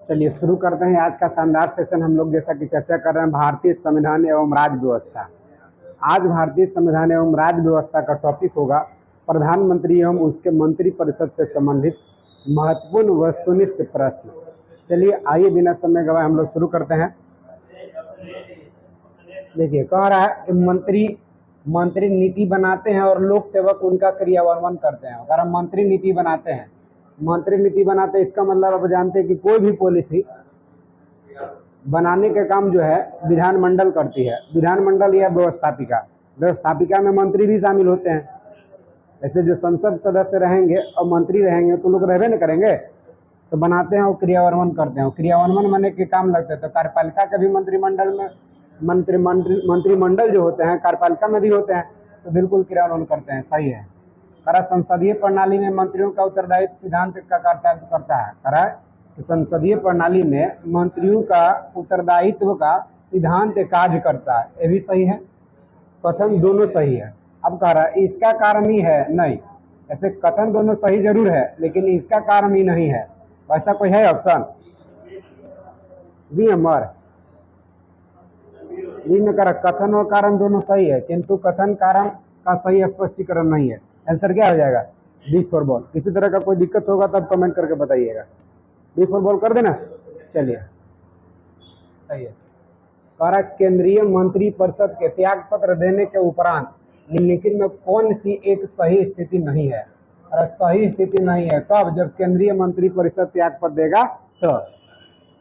चलिए शुरू करते हैं आज का शानदार सेशन। हम लोग जैसा कि चर्चा कर रहे हैं भारतीय संविधान एवं राज्य व्यवस्था। आज भारतीय संविधान एवं राज्य व्यवस्था का टॉपिक होगा प्रधानमंत्री एवं उसके मंत्री परिषद से संबंधित महत्वपूर्ण वस्तुनिष्ठ प्रश्न। चलिए आइए बिना समय गवाए हम लोग शुरू करते हैं। देखिए कह रहा है कि मंत्री नीति बनाते हैं और लोक सेवक उनका क्रियान्वयन करते हैं। अगर हम मंत्री नीति बनाते हैं इसका मतलब आप जानते हैं कि कोई भी पॉलिसी बनाने का काम जो है विधानमंडल करती है। विधानमंडल या व्यवस्थापिका में मंत्री भी शामिल होते हैं। ऐसे जो संसद सदस्य रहेंगे और मंत्री रहेंगे तो लोग रहबे न करेंगे, तो बनाते हैं और क्रियान्वयन करते हैं। क्रियान्वयन माने के काम लगते हैं। तो कार्यपालिका के भी मंत्रिमंडल में मंत्रिमंडल जो होते हैं कार्यपालिका में भी होते हैं, तो बिल्कुल क्रियान्वयन करते हैं। सही है। करा संसदीय प्रणाली में मंत्रियों का उत्तरदायित्व सिद्धांत का कर्तव्य करता है। करा कि संसदीय प्रणाली में मंत्रियों का उत्तरदायित्व का सिद्धांत कार्य करता है। ये भी सही है। कथन दोनों सही है। अब कह रहा है इसका कारण ही है नहीं। ऐसे कथन दोनों सही जरूर है लेकिन इसका कारण ही नहीं है। ऐसा कोई है ऑप्शन बी नंबर बी में करा कथन और कारण दोनों सही है किंतु कथन कारण का सही स्पष्टीकरण नहीं है। आंसर क्या हो जाएगा? B for ball. किसी तरह का कोई दिक्कत होगा तब कमेंट करके बताइएगा। बी फॉर बॉल कर देना। चलिए सही है। कह केंद्रीय मंत्री परिषद के त्याग पत्र देने के उपरांत निम्नलिखित में कौन सी एक सही स्थिति नहीं है? अरे सही स्थिति नहीं है। कब? जब केंद्रीय मंत्री परिषद त्याग पत्र देगा तो।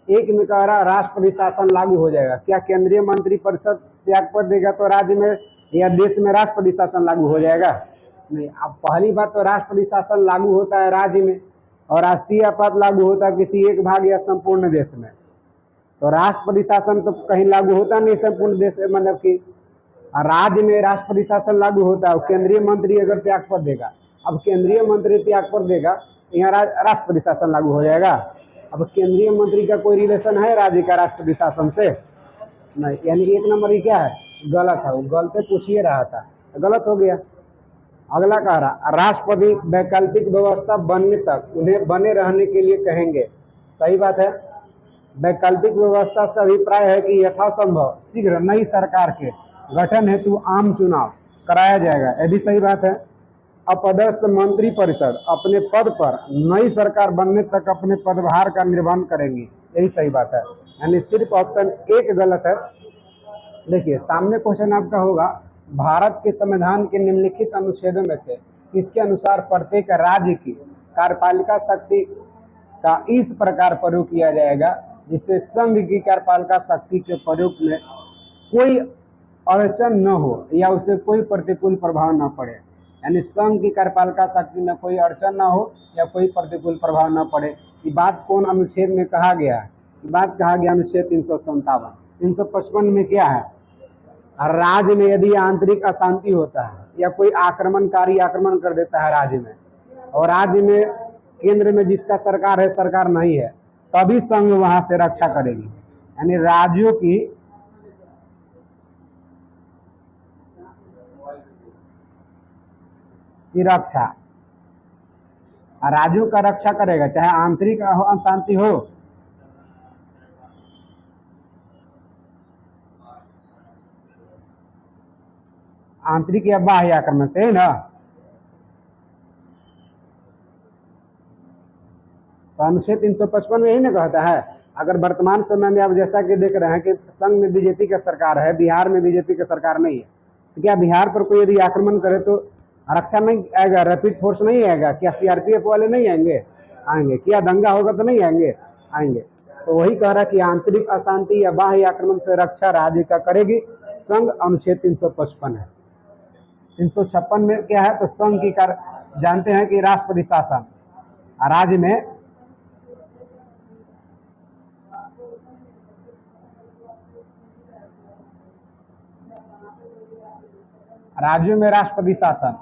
एक में कह रहा राष्ट्रपति शासन लागू हो जाएगा। क्या केंद्रीय मंत्री परिषद त्याग पत्र देगा तो राज्य में या देश में राष्ट्रपति शासन लागू हो जाएगा? नहीं। अब पहली बात तो राष्ट्रपति शासन लागू होता है राज्य में और राष्ट्रीय आपात लागू होता है किसी एक भाग या संपूर्ण देश में। तो राष्ट्रपति शासन तो कहीं लागू होता नहीं संपूर्ण देश, मतलब कि राज्य में राष्ट्रपति शासन लागू होता है। केंद्रीय मंत्री अगर त्यागपत्र देगा, अब केंद्रीय मंत्री त्यागपत्र देगा यहाँ राष्ट्रपति शासन लागू हो जाएगा। अब केंद्रीय मंत्री का कोई रिलेशन है राज्य का राष्ट्रपति शासन से? नहीं। यानी एक नंबर ही क्या है? गलत है। वो गलत पूछिए रहा था, गलत हो गया। अगला कह रहा राष्ट्रपति वैकल्पिक व्यवस्था बनने तक उन्हें बने रहने के लिए कहेंगे। सही बात है। वैकल्पिक व्यवस्था से अभिप्राय है कि यथासंभव शीघ्र नई सरकार के गठन हेतु आम चुनाव कराया जाएगा। यह भी सही बात है। अपदस्थ मंत्री परिषद अपने पद पर नई सरकार बनने तक अपने पदभार का निर्वहन करेंगी। यही सही बात है। यानी सिर्फ ऑप्शन एक गलत है। देखिए सामने क्वेश्चन आपका होगा भारत के संविधान के निम्नलिखित अनुच्छेदों में से किसके अनुसार प्रत्येक राज्य की कार्यपालिका शक्ति का इस प्रकार प्रयोग किया जाएगा जिससे संघ की कार्यपालिका शक्ति के प्रयोग में कोई अड़चन न हो या उसे कोई प्रतिकूल प्रभाव न पड़े। यानी संघ की कार्यपालिका शक्ति में कोई अड़चन न हो या कोई प्रतिकूल प्रभाव न पड़े। ये बात कौन अनुच्छेद में कहा गया है? ये बात कहा गया अनुच्छेद 357। 355 में क्या है? राज्य में यदि आंतरिक अशांति होता है या कोई आक्रमणकारी आक्रमण कर देता है राज्य में और राज्य में केंद्र में जिसका सरकार है सरकार नहीं है, तभी संघ वहां से रक्षा करेगी। यानी राज्यों की रक्षा, राज्यों का रक्षा करेगा चाहे आंतरिक अशांति हो। आंतरिक या बाह्य आक्रमण से, है ना? तो अनुच्छेद 355 में यही ना कहता है। अगर वर्तमान समय में आप जैसा कि देख रहे हैं कि संघ में बीजेपी का सरकार है, बिहार में बीजेपी का सरकार नहीं है, तो क्या बिहार पर कोई यदि आक्रमण करे तो आरक्षण नहीं आएगा? रैपिड फोर्स नहीं आएगा? क्या सीआरपीएफ वाले नहीं आएंगे? आएंगे। क्या दंगा होगा तो नहीं आएंगे? आएंगे। तो वही कह रहा है कि आंतरिक अशांति या बाह्य आक्रमण से रक्षा राज्य का करेगी संघ। अनुच्छेद 355 है। 356 में क्या है? तो संघ की जानते हैं कि राष्ट्रपति शासन राज्य में राज्यों में राष्ट्रपति शासन,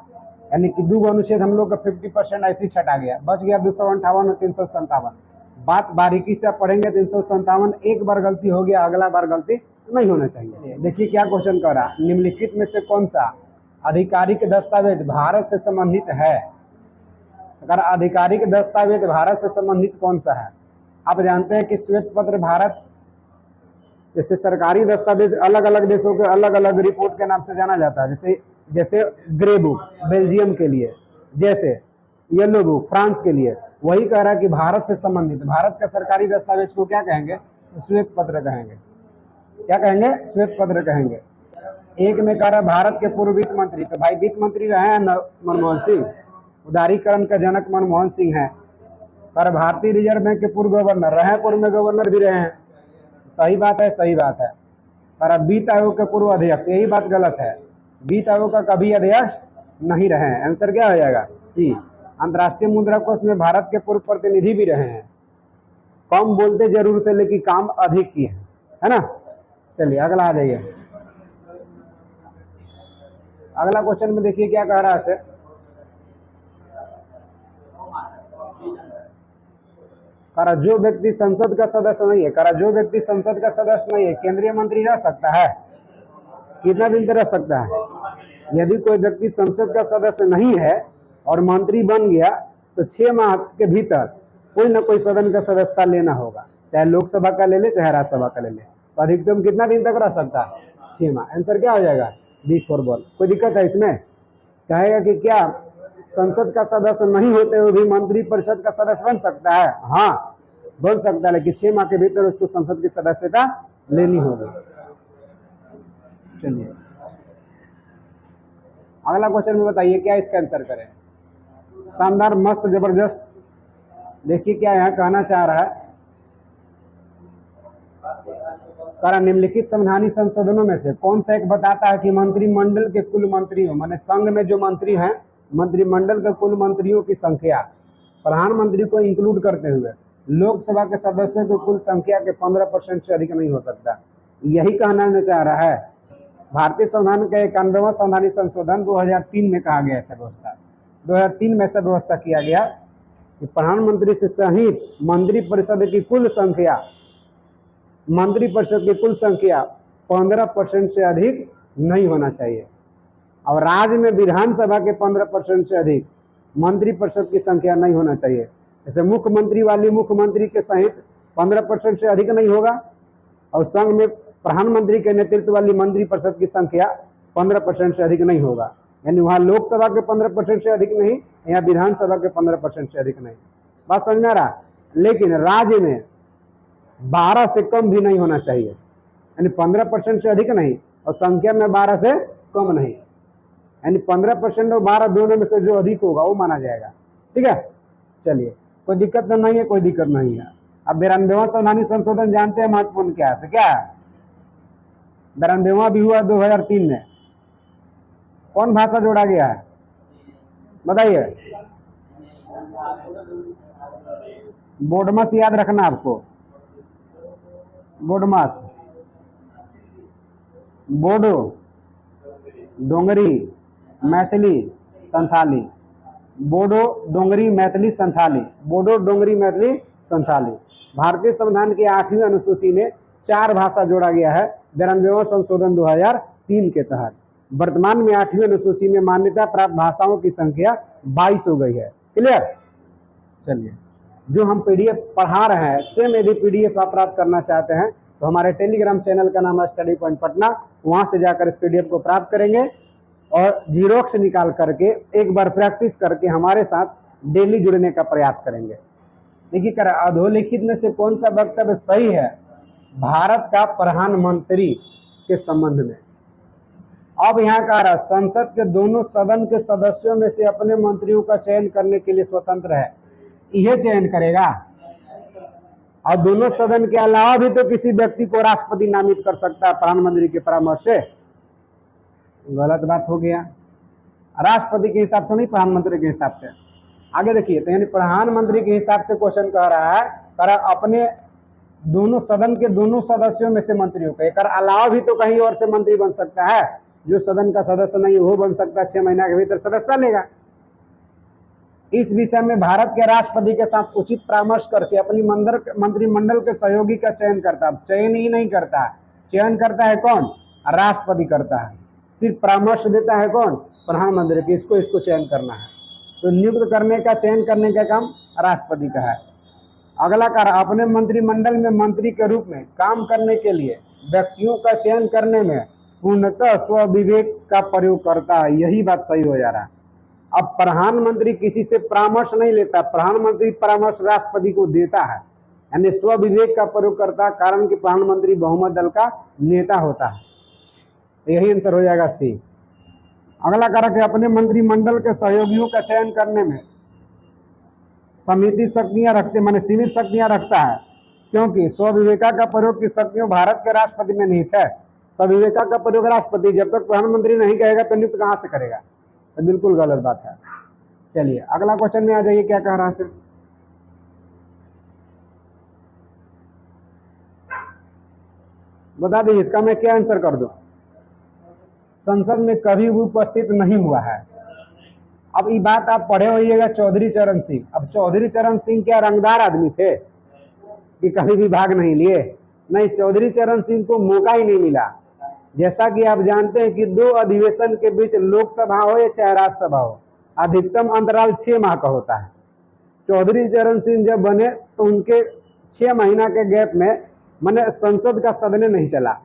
यानी कि दो अनुच्छेद हम लोग का 50% ऐसे ही छटा गया, बच गया 258 और 357। बात बारीकी से आप पढ़ेंगे। 357 एक बार गलती हो गया, अगला बार गलती नहीं होना चाहिए। देखिए क्या क्वेश्चन कर रहा, निम्नलिखित में से कौन सा आधिकारिक दस्तावेज भारत से संबंधित है? अगर आधिकारिक दस्तावेज भारत से संबंधित कौन सा है? आप जानते हैं कि श्वेत पत्र भारत, जैसे सरकारी दस्तावेज अलग अलग देशों के अलग अलग रिपोर्ट के नाम से जाना जाता है। जैसे जैसे ग्रे बुक बेल्जियम के लिए, जैसे येलो बुक फ्रांस के लिए, वही कह रहा है कि भारत से संबंधित भारत का सरकारी दस्तावेज को क्या कहेंगे? तो श्वेत पत्र कहेंगे। क्या कहेंगे? श्वेत पत्र कहेंगे। एक में कह रहा है भारत के पूर्व वित्त मंत्री, तो भाई वित्त मंत्री रहे हैं मनमोहन सिंह, उदारीकरण का जनक मनमोहन सिंह है। पर भारतीय रिजर्व बैंक के पूर्व गवर्नर रहे, पूर्व में गवर्नर भी रहे हैं। सही बात है, सही बात है। पर अब वित्त आयोग के पूर्व अध्यक्ष, यही बात गलत है। वित्त आयोग का कभी अध्यक्ष नहीं रहे हैं। आंसर क्या हो जाएगा? सी। अंतर्राष्ट्रीय मुद्रा कोष में भारत के पूर्व प्रतिनिधि भी रहे हैं। कम बोलते जरूर थे लेकिन काम अधिक किए, है ना। चलिए अगला आ जाइए। अगला क्वेश्चन में देखिए क्या कह रहा है। करा जो व्यक्ति संसद का सदस्य नहीं है, करा जो व्यक्ति संसद का सदस्य नहीं है केंद्रीय मंत्री रह सकता है? कितना दिन तक रह सकता है? यदि कोई व्यक्ति संसद का सदस्य नहीं है और मंत्री बन गया तो 6 माह के भीतर कोई ना कोई सदन का सदस्यता लेना होगा, चाहे लोकसभा का ले ले चाहे राज्यसभा का ले ले। तो अधिकतम कितना दिन तक रह सकता है? 6 माह। आंसर क्या हो जाएगा? B for ball. कोई दिक्कत है इसमें? कहेगा कि क्या संसद का सदस्य नहीं होते हुए भी मंत्री परिषद का सदस्य बन सकता है? हाँ बन सकता है, लेकिन 6 माह के भीतर उसको संसद की सदस्यता लेनी होगी। चलिए अगला क्वेश्चन में बताइए क्या इसका आंसर करें। शानदार, मस्त, जबरदस्त। देखिए क्या यहाँ कहना चाह रहा है। करा निम्नलिखित संवैधानिक संशोधनों में से कौन सा एक बताता है कि मंत्रिमंडल के कुल मंत्रियों, माने संघ में जो मंत्री हैं, मंत्रिमंडल के कुल मंत्रियों की संख्या प्रधानमंत्री को इंक्लूड करते हुए लोकसभा के सदस्यों की कुल संख्या के 15% से अधिक नहीं हो सकता। यही कहना चाह रहा है। भारतीय संविधान का 91वां संवैधानिक संशोधन 2003 में कहा गया ऐसा व्यवस्था, 2003 में ऐसा व्यवस्था किया गया कि प्रधानमंत्री से सहित मंत्रिपरिषद की कुल संख्या, मंत्रिपरिषद की कुल संख्या 15% से अधिक नहीं होना चाहिए। और राज्य में विधानसभा के 15% से अधिक मंत्रिपरिषद की संख्या नहीं होना चाहिए। जैसे मुख्यमंत्री वाली मुख्यमंत्री के सहित 15% से अधिक नहीं होगा, और संघ में प्रधानमंत्री के नेतृत्व वाली मंत्रिपरिषद की संख्या 15% से अधिक नहीं होगा। यानी वहाँ लोकसभा के 15% से अधिक नहीं, यहाँ विधानसभा के 15% से अधिक नहीं। बात समझ में आ रहा? लेकिन राज्य में 12 से कम भी नहीं होना चाहिए, यानी 15% से अधिक नहीं और संख्या में 12 से कम नहीं, यानी 15% और 12 दोनों में से जो अधिक होगा वो माना जाएगा। ठीक है, चलिए कोई दिक्कत तो नहीं है, कोई दिक्कत नहीं है। अब 92वां संवैधानिक संशोधन जानते हैं महत्वपूर्ण क्या है? क्या है 92वां भी हुआ 2003 में। कौन भाषा जोड़ा गया है बताइए? बोडमस याद रखना आपको, बोडमस, बोडो, डोंगरी, मैथिली, संथाली। बोडो, डोंगरी, मैथिली, संथाली। बोडो, डोंगरी, मैथिली, संथाली। भारतीय संविधान की 8वीं अनुसूची में 4 भाषा जोड़ा गया है 92वां संशोधन 2003 के तहत। वर्तमान में 8वीं अनुसूची में मान्यता प्राप्त भाषाओं की संख्या 22 हो गई है। क्लियर? चलिए, जो हम पीडीएफ पढ़ा रहे हैं सेम यदि पीडीएफ आप प्राप्त करना चाहते हैं तो हमारे टेलीग्राम चैनल का नाम है स्टडी पॉइंट पटना, वहां से जाकर इस पीडीएफ को प्राप्त करेंगे और जीरोक्स निकाल करके एक बार प्रैक्टिस करके हमारे साथ डेली जुड़ने का प्रयास करेंगे। देखिए कर अधोलिखित में से कौन सा वक्तव्य सही है भारत का प्रधानमंत्री के संबंध में? अब यहाँ कह रहा संसद के दोनों सदन के सदस्यों में से अपने मंत्रियों का चयन करने के लिए स्वतंत्र है। यह चयन करेगा और दोनों सदन के अलावा भी तो किसी व्यक्ति को राष्ट्रपति नामित कर सकता है प्रधानमंत्री के परामर्श से। गलत बात हो गया, राष्ट्रपति के हिसाब से नहीं, प्रधानमंत्री के हिसाब से। आगे देखिए, तो यानी प्रधानमंत्री के हिसाब से क्वेश्चन कह रहा है, अपने दोनों सदन के दोनों सदस्यों में से मंत्रियों का, एक अलावा भी तो कहीं और से मंत्री बन सकता है, जो सदन का सदस्य नहीं वो बन सकता है, 6 महीना के भीतर सदस्यता लेगा। इस विषय में भारत के राष्ट्रपति के साथ उचित परामर्श करके अपनी मंत्रिमंडल के सहयोगी का चयन करता है। चयन ही नहीं करता, चयन करता है कौन? राष्ट्रपति करता है। सिर्फ परामर्श देता है कौन? प्रधानमंत्री की, इसको चयन करना है। तो नियुक्त करने का, चयन करने का काम राष्ट्रपति का है। अगला कार्य, अपने मंत्रिमंडल में मंत्री के रूप में काम करने के लिए व्यक्तियों का चयन करने में पूर्णतः स्वविवेक का प्रयोग करता है। यही बात सही हो जा रहा है। अब प्रधानमंत्री किसी से परामर्श नहीं लेता, प्रधानमंत्री परामर्श राष्ट्रपति को देता है, यानी स्वविवेक का प्रयोग करता है, कारण कि प्रधानमंत्री बहुमत दल का नेता होता है। यही आंसर हो जाएगा सी। अगला कारक है, अपने मंत्रिमंडल के सहयोगियों का चयन करने में समिति शक्तियां रखते, माने सीमित शक्तियां रखता है, क्योंकि स्वविवेका का प्रयोग की शक्तियों भारत के राष्ट्रपति में निहित है। स्वविवेका का प्रयोग राष्ट्रपति जब तक प्रधानमंत्री नहीं कहेगा तो नियुक्त कहां से करेगा, तो बिल्कुल गलत बात है। चलिए अगला क्वेश्चन में आ जाइए, क्या कह रहा है सिर्फ बता दीजिए, इसका मैं क्या आंसर कर दूं। संसद में कभी भी उपस्थित नहीं हुआ है। अब ये बात आप पढ़े होइएगा चौधरी चरण सिंह। अब चौधरी चरण सिंह क्या रंगदार आदमी थे कि कभी भी भाग नहीं लिए? नहीं, चौधरी चरण सिंह को मौका ही नहीं मिला। जैसा कि आप जानते हैं कि 2 अधिवेशन के बीच लोकसभा हो या चाहे राज्यसभा हो, अधिकतम अंतराल 6 माह का होता है। चौधरी चरण सिंह जब बने तो उनके 6 महीना के गैप में मैंने संसद का सदन नहीं चला,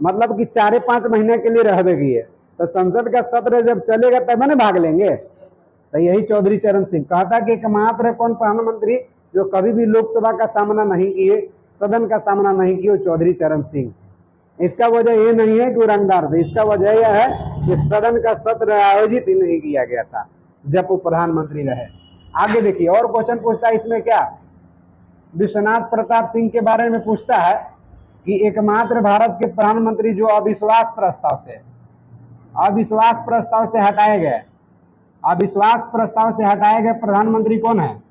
मतलब कि 4-5 महीने के लिए रह गई है, तो संसद का सत्र जब चलेगा तब मैंने भाग लेंगे। तो यही चौधरी चरण सिंह कहता कि एकमात्र कौन प्रधानमंत्री जो कभी भी लोकसभा का सामना नहीं किए, सदन का सामना नहीं किए, चौधरी चरण सिंह। इसका वजह ये नहीं है कि वो रंगदार थे, इसका वजह यह है कि सदन का सत्र आयोजित ही नहीं किया गया था जब वो प्रधानमंत्री रहे। आगे देखिए और क्वेश्चन पूछता है इसमें, क्या विश्वनाथ प्रताप सिंह के बारे में पूछता है कि एकमात्र भारत के प्रधानमंत्री जो अविश्वास प्रस्ताव से हटाए गए, अविश्वास प्रस्ताव से हटाए गए प्रधानमंत्री कौन है?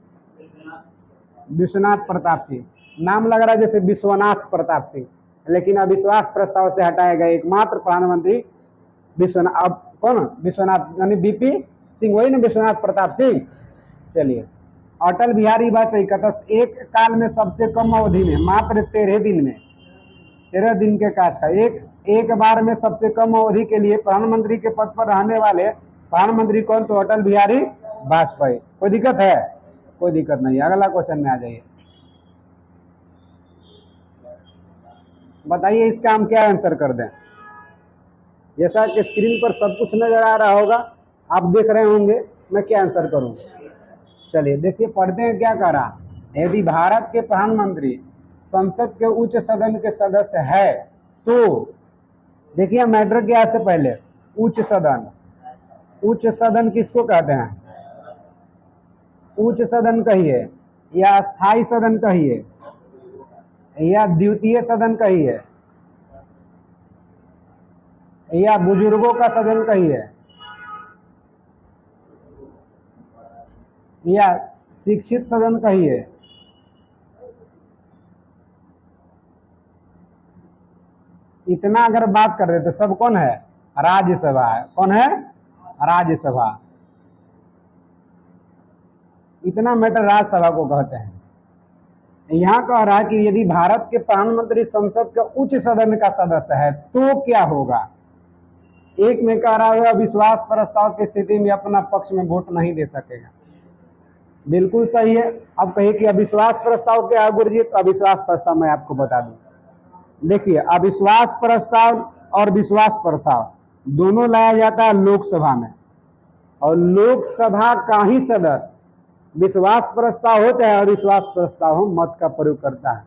विश्वनाथ प्रताप सिंह। नाम लग रहा है जैसे विश्वनाथ प्रताप सिंह, लेकिन अविश्वास प्रस्ताव से हटाए गए एकमात्र प्रधानमंत्री विश्वनाथ। अब कौन? विश्वनाथ यानी बीपी सिंह, वही ना विश्वनाथ प्रताप सिंह। चलिए अटल बिहारी वाजपेयी का एक काल में सबसे कम अवधि में मात्र 13 दिन में 13 दिन के काज का एक बार में सबसे कम अवधि के लिए प्रधानमंत्री के पद पर रहने वाले प्रधानमंत्री कौन? तो अटल बिहारी वाजपेयी। कोई दिक्कत है? कोई दिक्कत नहीं। अगला क्वेश्चन में आ जाइए, बताइए इसका हम क्या आंसर कर दें। जैसा कि स्क्रीन पर सब कुछ नजर आ रहा होगा, आप देख रहे होंगे मैं क्या आंसर करूं। चलिए देखिए पढ़ते हैं क्या कह रहा। यदि भारत के प्रधानमंत्री संसद के उच्च सदन के सदस्य है तो देखिए मैटर क्या से पहले उच्च सदन किसको कहते हैं? उच्च सदन कहिए या स्थायी सदन कहिए या द्वितीय सदन कहिए या बुजुर्गों का सदन कहिए या शिक्षित सदन कहिए, इतना अगर बात कर रहे तो सब कौन है? राज्यसभा है। कौन है? राज्यसभा। इतना मैटर राज्यसभा को कहते हैं। यहां कह रहा है कि यदि भारत के प्रधानमंत्री संसद का उच्च सदन का सदस्य है तो क्या होगा। एक में कह रहा है अविश्वास प्रस्ताव की स्थिति में अपना पक्ष में वोट नहीं दे सकेगा। बिल्कुल सही है। अब कहिए कि अविश्वास प्रस्ताव क्या है गुरुजी? तो अविश्वास प्रस्ताव मैं आपको बता दूं। देखिए अविश्वास प्रस्ताव और विश्वास प्रस्ताव दोनों लाया जाता है लोकसभा में, और लोकसभा का ही सदस्य विश्वास प्रस्ताव हो चाहे अविश्वास प्रस्ताव हो मत का प्रयोग करता है।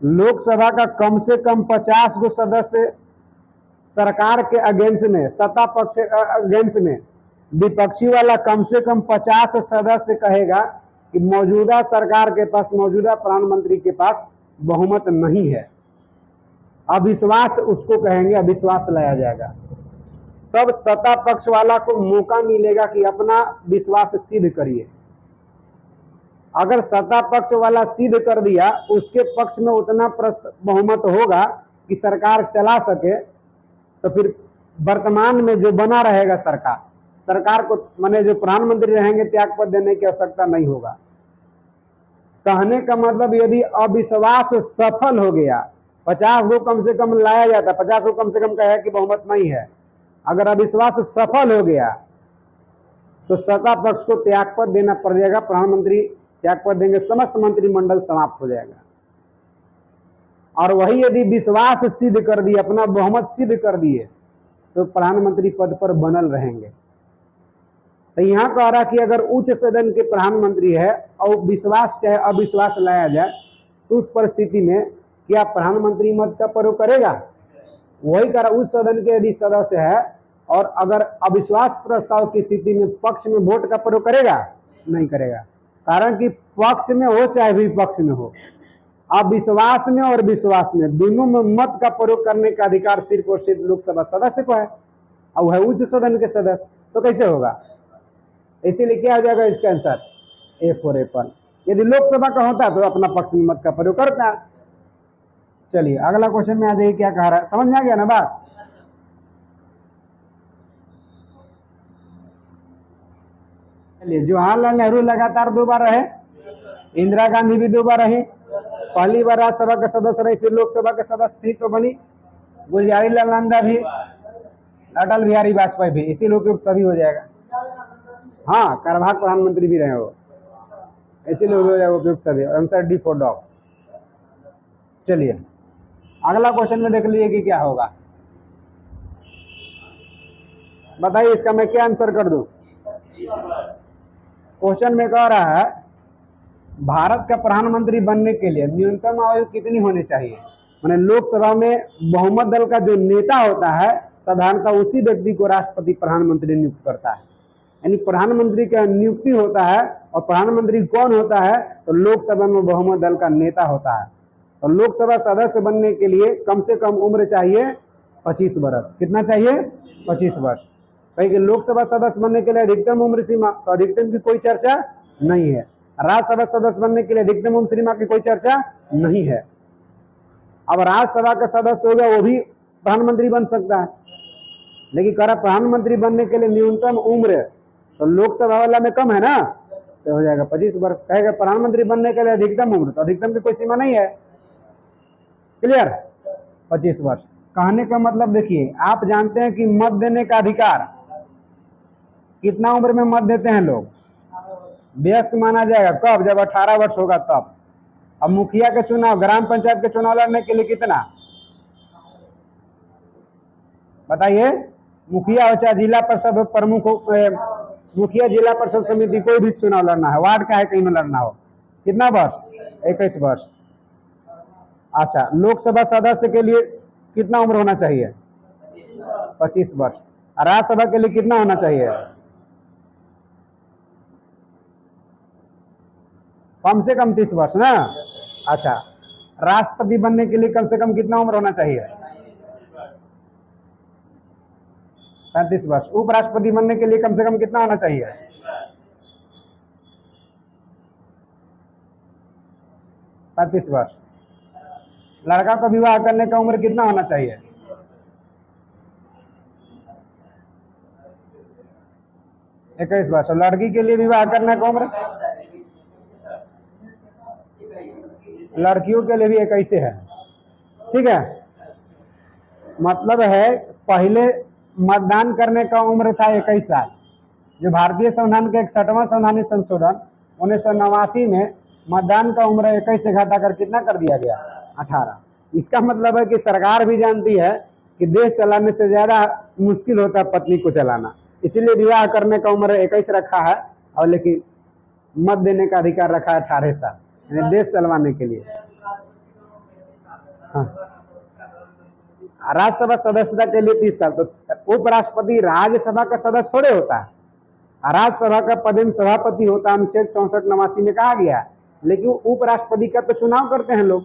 लोकसभा का कम से कम 50 गो सदस्य सरकार के अगेंस्ट में, सत्ता पक्ष के अगेंस्ट में, विपक्षी वाला कम से कम 50 सदस्य कहेगा कि मौजूदा सरकार के पास, मौजूदा प्रधानमंत्री के पास बहुमत नहीं है। अविश्वास उसको कहेंगे, अविश्वास लाया जाएगा। तब सत्ता पक्ष वाला को मौका मिलेगा कि अपना विश्वास सिद्ध करिए। अगर सत्ता पक्ष वाला सिद्ध कर दिया, उसके पक्ष में उतना बहुमत होगा कि सरकार चला सके, तो फिर वर्तमान में जो बना रहेगा सरकार को माने जो प्रधानमंत्री रहेंगे त्यागपत्र देने की आवश्यकता नहीं होगा। कहने का मतलब यदि अविश्वास सफल हो गया, 50 गो कम से कम लाया जाता, 50 गो कम से कम कहे कि बहुमत नहीं है, अगर अविश्वास सफल हो गया तो सत्ता पक्ष को त्यागपत्र देना पड़ जाएगा प्रधानमंत्री त्यागपत्र देंगे, समस्त मंत्रिमंडल समाप्त हो जाएगा। और वही यदि विश्वास सिद्ध कर दिए, अपना बहुमत सिद्ध कर दिए, तो प्रधानमंत्री पद पर बनल रहेंगे। तो यहाँ कह रहा कि अगर उच्च सदन के प्रधानमंत्री है और विश्वास चाहे अविश्वास लाया जाए, तो उस परिस्थिति में क्या प्रधानमंत्री मत का प्रयोग करेगा? वही कह रहा, उच्च सदन के यदि सदस्य है और अगर अविश्वास प्रस्ताव की स्थिति में पक्ष में वोट का प्रयोग करेगा? नहीं करेगा। कारण कि पक्ष में हो चाहे विपक्ष में हो, अविश्वास में और विश्वास में दोनों में मत का प्रयोग करने का अधिकार सिर्फ और सिर्फ लोकसभा सदस्य को है, और वह उच्च सदन के सदस्य। तो कैसे होगा? इसीलिए क्या हो जाएगा इसका आंसर? A for Apple. यदि लोकसभा का होता तो अपना पक्ष में मत का प्रयोग करता। चलिए अगला क्वेश्चन में आ जाइए, क्या कह रहा है, समझ में आ गया ना बात? चलिए, जवाहरलाल नेहरू लगातार 2 बार रहे, इंदिरा गांधी भी 2 बार रही, पहली बार राज्यसभा के सदस्य रही, फिर लोकसभा के सदस्य थी तो बनी, गुलजारीलाल नंदा भी, अटल बिहारी वाजपेयी भी, इसी लोग सभी हो जाएगा। हाँ, कार्यवाहक प्रधानमंत्री भी रहे हो, इसीलिए हो जाएगा उपयुक्त सभी। Answer D for dog. चलिए अगला क्वेश्चन में देख लीजिए कि क्या होगा, बताइए इसका मैं क्या आंसर कर दूं। क्वेश्चन में कह रहा है भारत का प्रधानमंत्री बनने के लिए न्यूनतम आयु कितनी होनी चाहिए? माने लोकसभा में बहुमत दल का जो नेता होता है साधारणतः उसी व्यक्ति को राष्ट्रपति प्रधानमंत्री नियुक्त करता है। यानी प्रधानमंत्री का नियुक्ति होता है, और प्रधानमंत्री कौन होता है? तो लोकसभा में बहुमत दल का नेता होता है। और लोकसभा सदस्य बनने के लिए कम से कम उम्र चाहिए 25 वर्ष। कितना चाहिए? 25 वर्ष। कहीं कि लोकसभा सदस्य बनने के लिए अधिकतम उम्र सीमा, तो अधिकतम की कोई चर्चा नहीं है। राज्यसभा सदस्य बनने के लिए अधिकतम उम्र सीमा की कोई चर्चा नहीं है। अब राज्यसभा का सदस्य हो गया वो भी प्रधानमंत्री बन सकता है, लेकिन कह रहा प्रधानमंत्री बनने के लिए न्यूनतम उम्र तो लोकसभा वाला में कम है ना, तो हो जाएगा 25 वर्ष। कहेगा प्रधानमंत्री बनने के लिए अधिकतम उम्र, तो अधिकतम की कोई सीमा नहीं है। क्लियर? 25 वर्ष। कहने का मतलब देखिए, आप जानते हैं कि मत देने का अधिकार कितना उम्र में मत देते हैं लोग? वयस्क माना जाएगा कब? जब 18 वर्ष होगा तब। अब मुखिया के चुनाव, ग्राम पंचायत के चुनाव लड़ने के लिए कितना? बताइए। मुखिया हो चाहे जिला परिषद प्रमुख हो, मुखिया जिला परिषद समिति कोई भी चुनाव लड़ना है, वार्ड का है कहीं में लड़ना हो, कितना वर्ष? 21 वर्ष। अच्छा, लोकसभा सदस्य के लिए कितना उम्र होना चाहिए? 25 वर्ष। राज्यसभा के लिए कितना होना चाहिए? कम से कम 30 वर्ष ना। अच्छा, राष्ट्रपति बनने के लिए कम से कम कितना उम्र होना चाहिए? 35 वर्ष। उपराष्ट्रपति बनने के लिए कम से कम कितना होना चाहिए? 35 वर्ष। लड़का का विवाह करने का उम्र कितना होना चाहिए? 21 वर्ष। और लड़की के लिए विवाह करने का उम्र? लड़कियों के लिए भी 21 है। ठीक है, मतलब है पहले मतदान करने का उम्र था 21 साल, जो भारतीय संविधान के 61वां संवैधानिक संशोधन 1989 में मतदान का उम्र 21 से घटाकर कितना कर दिया गया? 18। इसका मतलब है कि सरकार भी जानती है कि देश चलाने से ज्यादा मुश्किल होता है पत्नी को चलाना, इसीलिए विवाह करने का उम्र 21 रखा है, और लेकिन मत देने का अधिकार रखा है 18 साल, यानी देश चलवाने के लिए। हाँ, राज्यसभा सदस्यता के लिए 30 साल। तो उपराष्ट्रपति राज्यसभा का सदस्य थोड़े होता है, राज्यसभा का पदेन सभापति होता है, अनुच्छेद 64-89 में कहा गया। लेकिन उपराष्ट्रपति का तो चुनाव करते हैं लोग,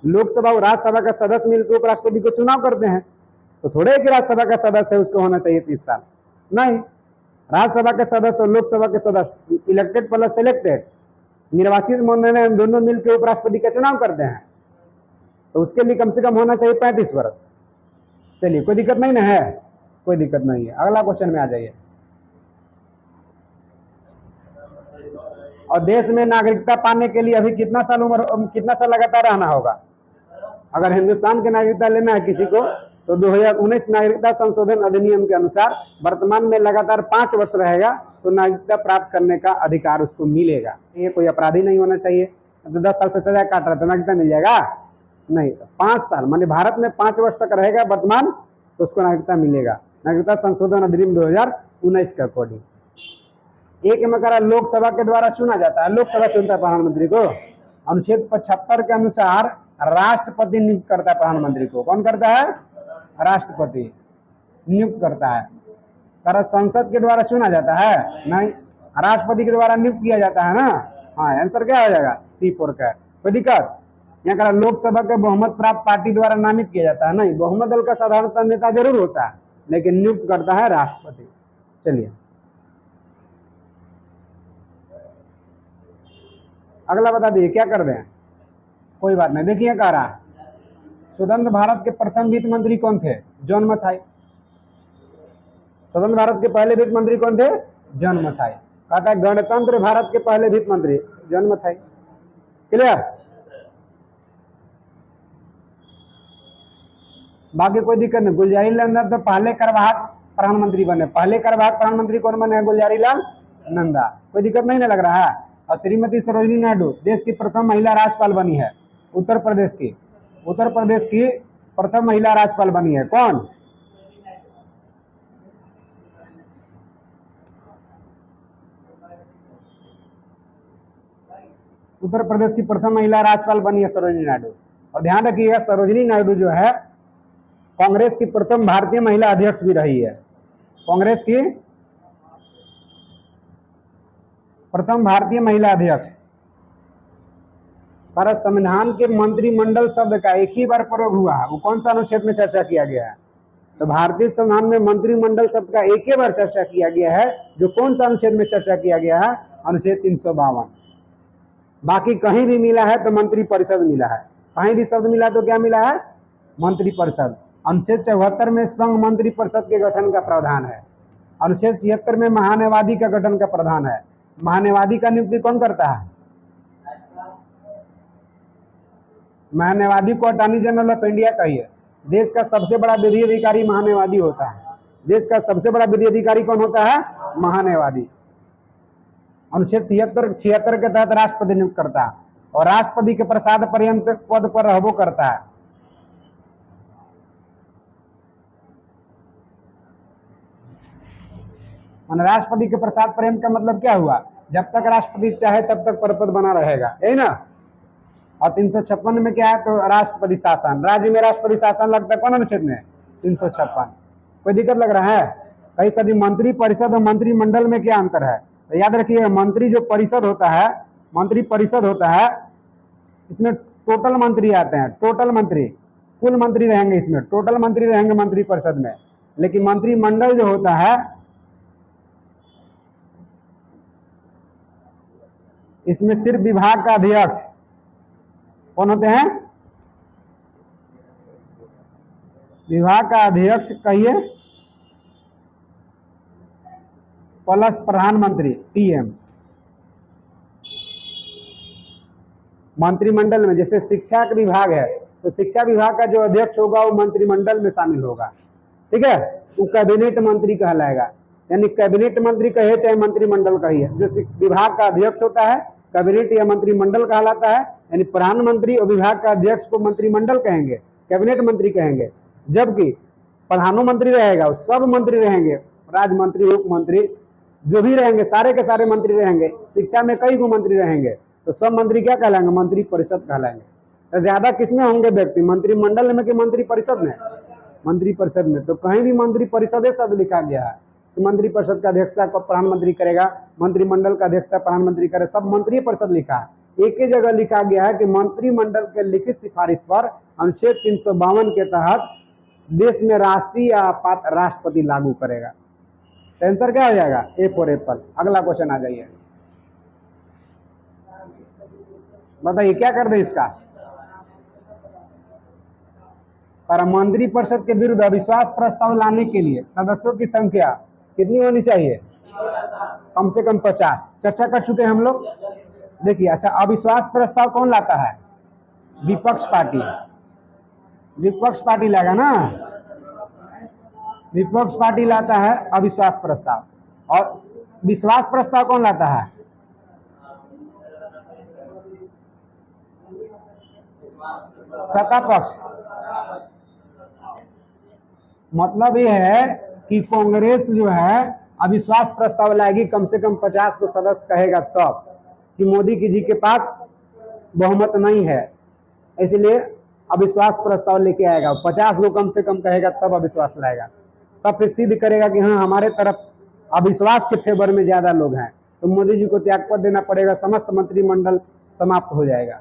लोकसभा और राज्यसभा का सदस्य मिलकर उपराष्ट्रपति को चुनाव करते हैं। तो थोड़े कि राज्यसभा का सदस्य है उसको होना चाहिए 30 साल, नहीं। राज्यसभा के सदस्य और लोकसभा के सदस्य इलेक्टेड प्लस सिलेक्टेड, निर्वाचित मनोनयन दोनों मिलकर उपराष्ट्रपति का चुनाव करते हैं, तो उसके लिए कम से कम होना चाहिए 35 वर्ष। चलिए, कोई दिक्कत नहीं ना है? कोई दिक्कत नहीं है। अगला क्वेश्चन में आ जाइए। और देश में नागरिकता पाने के लिए अभी कितना साल लगातार रहना होगा? अगर हिंदुस्तान की नागरिकता लेना है किसी को, तो 2019 नागरिकता संशोधन अधिनियम के अनुसार वर्तमान में लगातार 5 वर्ष रहेगा, तो नागरिकता प्राप्त करने का अधिकार उसको मिलेगा। ये कोई अपराधी नहीं होना चाहिए। तो 10 साल से सजा काट रहा है तो नागरिकता मिल जाएगा नहीं। 5 साल माने भारत में 5 वर्ष तक रहेगा वर्तमान तो उसको नागरिकता मिलेगा। नागरिकता संशोधन अधिनियम 2019 के अकॉर्डिंग। एक में करा लोकसभा के द्वारा चुना जाता है, लोकसभा चुनता है प्रधानमंत्री को। अनुच्छेद 75 के अनुसार राष्ट्रपति नियुक्त करता है प्रधानमंत्री को। कौन करता है? राष्ट्रपति नियुक्त करता है। करा संसद के द्वारा चुना जाता है? नहीं, राष्ट्रपति के द्वारा नियुक्त किया जाता है ना। हाँ, आंसर क्या हो जाएगा? C4 का। कोई दिक्कत? यहाँ करा लोकसभा के बहुमत प्राप्त पार्टी द्वारा नामित किया जाता है? नहीं, बहुमत दल का साधारणतः नेता जरूर होता है लेकिन नियुक्त करता है राष्ट्रपति। चलिए अगला बता दिए क्या कर दें? कोई बात नहीं। देखिए कह रहा है स्वतंत्र भारत के प्रथम वित्त मंत्री कौन थे? जॉन मथाई। स्वतंत्र भारत के पहले वित्त मंत्री कौन थे? जॉन मथाई। कहता है गणतंत्र भारत के पहले वित्त मंत्री जॉन मथाई। क्लियर? बाकी कोई दिक्कत नहीं। गुलजारी लाल नंदा तो पहले कार्यवाहक प्रधानमंत्री बने। पहले कार्यवाहक प्रधानमंत्री कौन बने? गुलजारी लाल नंदा। कोई दिक्कत नहीं ना लग रहा है? और श्रीमती सरोजिनी नायडू देश की प्रथम महिला राज्यपाल बनी है। उत्तर प्रदेश की प्रथम महिला राज्यपाल बनी है। कौन? उत्तर प्रदेश की प्रथम महिला राज्यपाल बनी है सरोजिनी नायडू। और ध्यान रखिएगा सरोजिनी नायडू जो है कांग्रेस की प्रथम भारतीय महिला अध्यक्ष भी रही है। कांग्रेस की प्रथम भारतीय महिला अध्यक्ष। भारत संविधान के मंत्रिमंडल शब्द का एक ही बार प्रयोग हुआ है, वो कौन सा अनुच्छेद में चर्चा किया गया है? तो भारतीय संविधान में मंत्रिमंडल शब्द का एक ही बार चर्चा किया गया है, जो कौन सा अनुच्छेद में चर्चा किया गया है? अनुच्छेद 352। बाकी कहीं भी मिला है तो मंत्री परिषद मिला है। कहीं भी शब्द मिला तो क्या मिला है? मंत्री परिषद। अनुच्छेद 74 में संघ मंत्री परिषद के गठन का प्रावधान है। अनुच्छेद 76 में महान्यायवादी का गठन का प्रावधान है। महान्यायवादी का नियुक्ति कौन करता है? महान्यायवादी को अटॉर्नी जनरल ऑफ इंडिया कहिए। देश का सबसे बड़ा विधि अधिकारी महान्यायवादी होता है। देश का सबसे बड़ा विधि अधिकारी कौन होता है? महान्यायवादी। अनुच्छेद 76 के तहत राष्ट्रपति नियुक्त करता है और राष्ट्रपति के प्रसाद पर्यंत पद पर रहबो करता है। राष्ट्रपति के प्रसाद पर्यंत का मतलब क्या हुआ? जब तक राष्ट्रपति चाहे तब तक पद बना रहेगा, यही ना। और 356 में क्या है? तो राष्ट्रपति शासन। राज्य में राष्ट्रपति शासन लगता है कौन अनुच्छेद में? 356। कोई दिक्कत लग रहा है? कई सभी मंत्री परिषद और मंत्रिमंडल में क्या अंतर है? तो याद रखिए मंत्री जो परिषद होता है, मंत्री परिषद होता है, इसमें टोटल मंत्री आते हैं। टोटल मंत्री, कुल मंत्री रहेंगे इसमें, टोटल मंत्री रहेंगे मंत्री परिषद में। लेकिन मंत्रिमंडल जो होता है इसमें सिर्फ विभाग का अध्यक्ष कौन होते हैं? विभाग का अध्यक्ष कहिए प्लस प्रधानमंत्री PM। मंत्रिमंडल में जैसे शिक्षा का विभाग है तो शिक्षा विभाग का जो अध्यक्ष होगा वो मंत्रिमंडल में शामिल होगा, ठीक है। वो कैबिनेट मंत्री कहलाएगा। यानी कैबिनेट मंत्री कहे चाहे मंत्रिमंडल कहिए, जो विभाग का अध्यक्ष होता है कैबिनेट या मंत्रिमंडल कहलाता है। यानी प्रधानमंत्री और विभाग का अध्यक्ष को मंत्रिमंडल कहेंगे, कैबिनेट मंत्री कहेंगे। जबकि प्रधानमंत्री रहेगा वो सब मंत्री रहेंगे, राज्य मंत्री, उप मंत्री जो भी रहेंगे सारे के सारे मंत्री रहेंगे। शिक्षा में कई गो मंत्री रहेंगे तो सब मंत्री क्या कहलाएंगे? मंत्री परिषद कहलाएंगे। तो ज्यादा किसमें होंगे व्यक्ति? मंत्रिमंडल में कि मंत्री परिषद में? मंत्री परिषद में। तो कहीं भी मंत्री परिषद शब्द लिखा गया है तो मंत्री परिषद का अध्यक्षता प्रधानमंत्री करेगा, मंत्रिमंडल का अध्यक्षता प्रधानमंत्री करे, सब मंत्री परिषद लिखा है। एक ही जगह लिखा गया है कि मंत्रिमंडल के लिखित सिफारिश पर अनुच्छेद 352 के तहत देश में राष्ट्रीय आपात राष्ट्रपति लागू करेगा। आंसर क्या हो जाएगा? A for Apple. अगला क्वेश्चन आ जाइए, बताइए क्या कर दे इसका? पर मंत्री परिषद के विरुद्ध अविश्वास प्रस्ताव लाने के लिए सदस्यों की संख्या कितनी होनी चाहिए? कम से कम 50। चर्चा कर चुके हैं हम लोग। देखिए अच्छा, अविश्वास प्रस्ताव कौन लाता है? विपक्ष पार्टी। विपक्ष पार्टी लाएगा ना, विपक्ष पार्टी लाता है अविश्वास प्रस्ताव। और विश्वास प्रस्ताव कौन लाता है? सत्ता पक्ष। मतलब ये है कि कांग्रेस जो है अविश्वास प्रस्ताव लाएगी, कम से कम 50 को सदस्य कहेगा तब कि मोदी जी के पास बहुमत नहीं है, इसलिए अविश्वास प्रस्ताव लेके आएगा। 50 को कम से कम कहेगा तब अविश्वास लाएगा, तब फिर सिद्ध करेगा कि हाँ हमारे तरफ अविश्वास के फेवर में ज्यादा लोग हैं, तो मोदी जी को त्यागपत्र देना पड़ेगा, समस्त मंत्रिमंडल समाप्त हो जाएगा।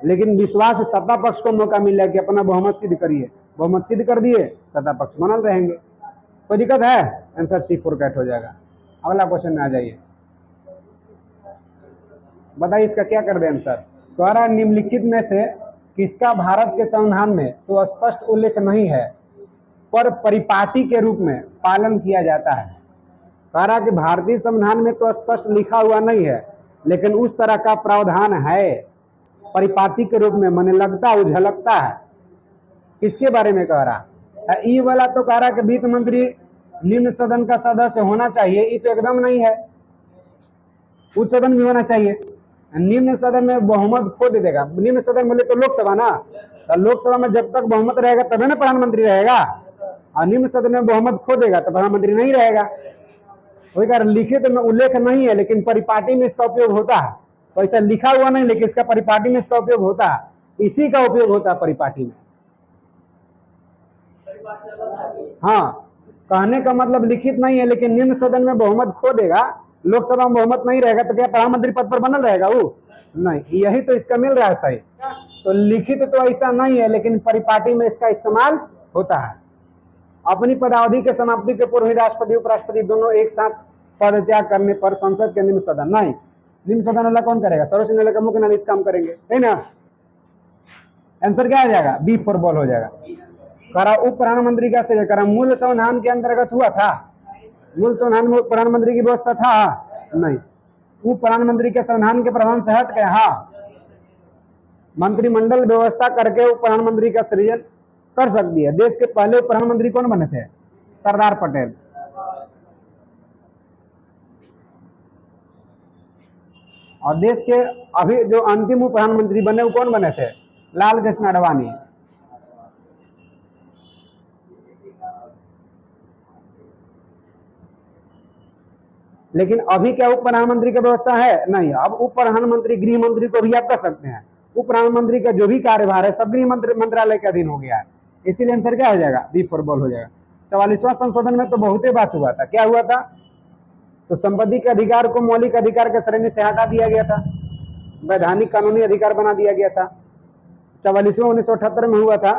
लेकिन विश्वास सत्ता पक्ष को मौका मिल रहा है कि अपना बहुमत सिद्ध करिए, बहुमत सिद्ध कर दिए, सत्ता पक्ष बनल रहेंगे। कोई दिक्कत है? आंसर C4 कैट हो जाएगा। अगला क्वेश्चन में आ जाइए, बताइए इसका क्या कर दे आंसर। द्वारा निम्नलिखित में से किसका भारत के संविधान में तो स्पष्ट उल्लेख नहीं है पर परिपाटी के रूप में पालन किया जाता है। कहा कि भारतीय संविधान में तो स्पष्ट लिखा हुआ नहीं है, लेकिन उस तरह का प्रावधान है परिपाटी के रूप में, माने लगता है, झलकता है। किसके बारे में कह रहा है? ई वाला तो कह रहा कि वित्त मंत्री निम्न सदन का सदस्य होना चाहिए, ये तो एकदम नहीं है, उच्च सदन भी होना चाहिए। निम्न सदन में बहुमत खो दे देगा। निम्न सदन बोले तो लोकसभा ना, तो लोकसभा में जब तक बहुमत रहेगा तभी ना प्रधानमंत्री रहेगा, और निम्न सदन में बहुमत खो देगा तो प्रधानमंत्री नहीं रहेगा। वही कारण लिखित में उल्लेख नहीं है, लेकिन परिपाटी में इसका उपयोग होता है। तो ऐसा लिखा हुआ नहीं, लेकिन इसका परिपाटी में इसका उपयोग होता है, इसी का उपयोग होता है परिपाटी में। हाँ, कहने का मतलब लिखित नहीं है, लेकिन निम्न सदन में बहुमत खो देगा, लोकसभा में बहुमत नहीं रहेगा, तो क्या प्रधानमंत्री पद पर बनल रहेगा वो? नहीं, यही तो इसका मिल रहा है सही। तो लिखित तो ऐसा नहीं है, लेकिन परिपाटी में इसका इस्तेमाल होता है। अपनी पदावधि के समाप्ति के पूर्व ही राष्ट्रपति उपराष्ट्रपति दोनों एक साथ पद त्याग करने पर संसद के निम्न सदन, नहीं, निम्न सदन वाला कौन करेगा? सर्वोच्च न्यायालय का मुख्य न्यायाधीश काम करेंगे, है ना। आंसर क्या आ जाएगा? B फॉर बॉल हो जाएगा। करा उप प्रधानमंत्री का से करा मूल संविधान के अंतर्गत हुआ था? मूल संविधान में प्रधानमंत्री की व्यवस्था था? नहीं। उप प्रधानमंत्री के संविधान के प्रधान से हट गया। हाँ, मंत्रिमंडल व्यवस्था करके उप प्रधानमंत्री का सृजन कर सकती है। देश के पहले उप प्रधानमंत्री कौन बने थे? सरदार पटेल। और देश के अभी जो अंतिम उप प्रधानमंत्री बने वो कौन बने थे? लाल कृष्ण आडवाणी। लेकिन अभी क्या उप प्रधानमंत्री की व्यवस्था है? नहीं। अब उप प्रधानमंत्री गृह मंत्री को भी आप कर सकते हैं। उप प्रधानमंत्री का जो भी कार्यभार है सब गृह मंत्रालय के अधीन हो गया है, इसीलिए आंसर क्या हो जाएगा? B फॉर बॉल हो जाएगा। 44वां संशोधन में तो बहुत बात हुआ था। क्या हुआ था? तो संपत्ति के अधिकार को मौलिक अधिकार के श्रेणी से हटा दिया गया था, वैधानिक कानूनी अधिकार बना दिया गया था। 44वां 1978 में हुआ था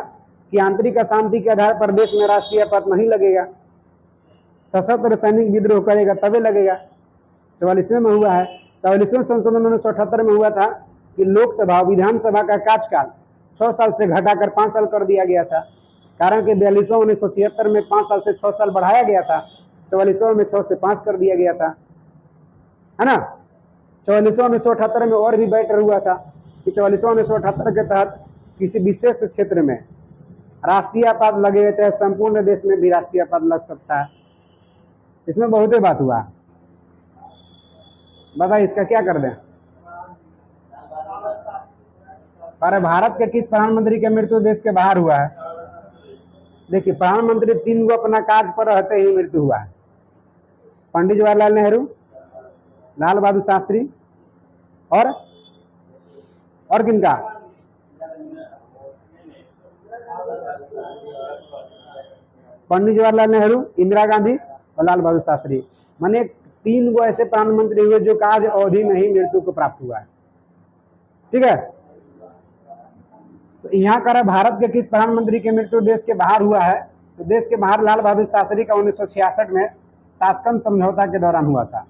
कि आंतरिक अशांति के आधार पर देश में राष्ट्रीय पद नहीं लगेगा, सशस्त्र सैनिक विद्रोह करेगा तभी लगेगा। 44वें में हुआ है। 44वें संशोधन 1978 में हुआ था कि लोकसभा विधानसभा का कार्यकाल 6 साल से घटाकर 5 साल कर दिया गया था। कारण कि 42वां 1976 में 5 साल से 6 साल बढ़ाया गया था, 44वां में 6 से 5 कर दिया गया था, है ना। 44वां 1978 में और भी बेटर हुआ था कि 44वां 1978 के तहत किसी विशेष क्षेत्र में राष्ट्रीय पद लगेगा, चाहे संपूर्ण देश में भी राष्ट्रीय पद लग सकता है। इसमें बहुत ही बात हुआ। बताइए इसका क्या कर दें? अरे भारत के किस प्रधानमंत्री की मृत्यु देश के बाहर हुआ है? देखिए, प्रधानमंत्री 3 गो अपना काज पर रहते ही मृत्यु हुआ है। पंडित जवाहरलाल नेहरू, लाल बहादुर शास्त्री और किनका? पंडित जवाहरलाल नेहरू, इंदिरा गांधी और लाल बहादुर शास्त्री। माने 3 गो ऐसे प्रधानमंत्री हुए जो काज अवधि में ही मृत्यु को प्राप्त हुआ है। ठीक है, तो यहाँ कर भारत के किस प्रधानमंत्री की मृत्यु देश के बाहर हुआ है? तो देश के बाहर लाल बहादुर शास्त्री का 1966 में ताशकंद समझौता के दौरान हुआ था।